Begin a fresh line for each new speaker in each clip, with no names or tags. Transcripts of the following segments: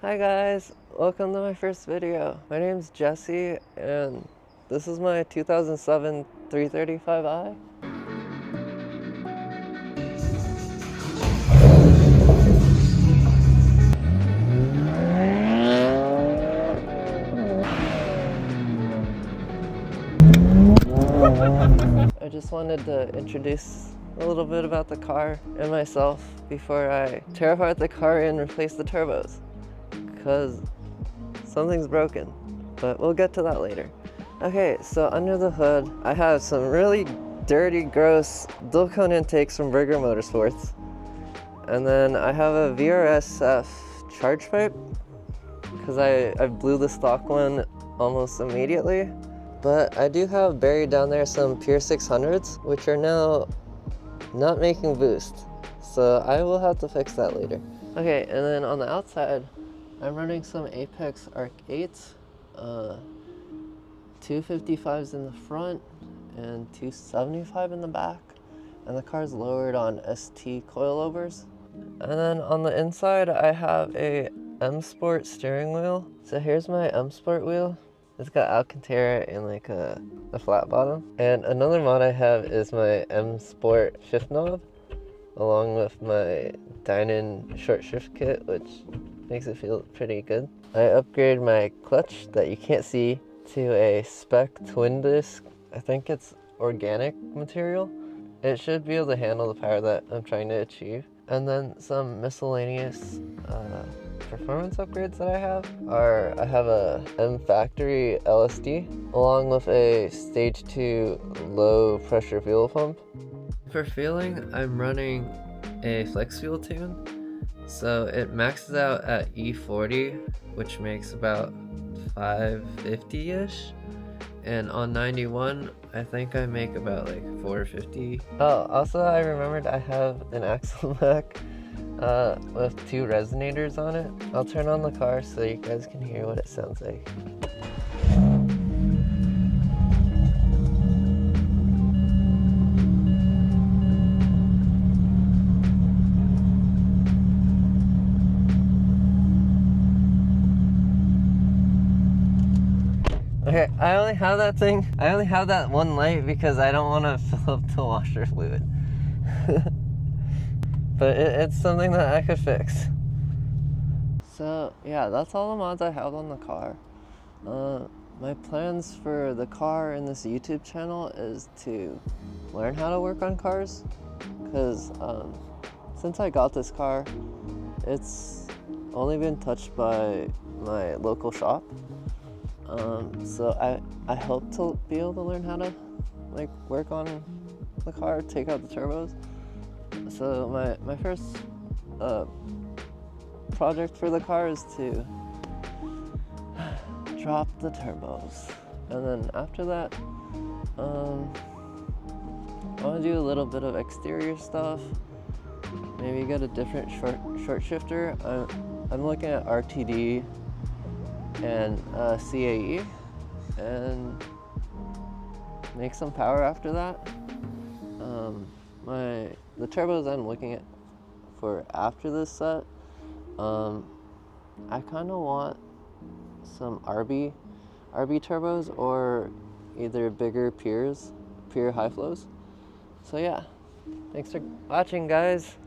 Hi guys, welcome to my first video. My name's Jesse and this is my 2007 335i. I just wanted to introduce a little bit about the car and myself before I tear apart the car and replace the turbos, because something's broken, but we'll get to that later. Okay, so under the hood, I have some really dirty, gross dual cone intakes from Burger Motorsports. And then I have a Vrsf charge pipe, because I blew the stock one almost immediately. But I do have buried down there some Pure 600s, which are now not making boost. So I will have to fix that later. Okay, and then on the outside, I'm running some Apex Arc 8s, 255s in the front and 275 in the back. And the car's lowered on ST coilovers. And then on the inside, I have a Msport steering wheel. So here's my Msport wheel. It's got Alcantara and like a flat bottom. And another mod I have is my Msport shift knob, along with my Dinan short shift kit, which makes it feel pretty good. I upgraded my clutch that you can't see to a Spec twin disc. I think it's organic material. It should be able to handle the power that I'm trying to achieve. And then some miscellaneous performance upgrades that I have are, I have a Mfactory LSD along with a stage 2 low pressure fuel pump. For fueling, I'm running a flex fuel tune. So it maxes out at E40, which makes about 550-ish. And on 91, I think I make about like 450. Oh, also I remembered I have an axle back with 2 resonators on it. I'll turn on the car so you guys can hear what it sounds like. Okay, I only have that one light because I don't want to fill up the washer fluid. But it's something that I could fix. So yeah, that's all the mods I have on the car. My plans for the car and this YouTube channel is to learn how to work on cars, because since I got this car, it's only been touched by my local shop. So I hope to be able to learn how to like work on the car, take out the turbos. So my first project for the car is to drop the turbos, and then after that I want to do a little bit of exterior stuff, maybe get a different short shifter. I'm looking at RTD and CAE, and make some power after that. The turbos I'm looking at for after this set, I kind of want some RB turbos, or either bigger Pure high flows. So yeah, thanks for watching, guys.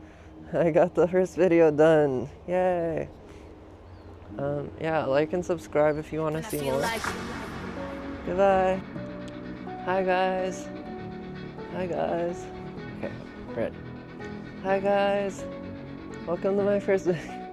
I got the first video done, yay. Yeah, like and subscribe if you want to see more. Goodbye. Hi guys. Okay, ready. Hi guys. Welcome to my first video.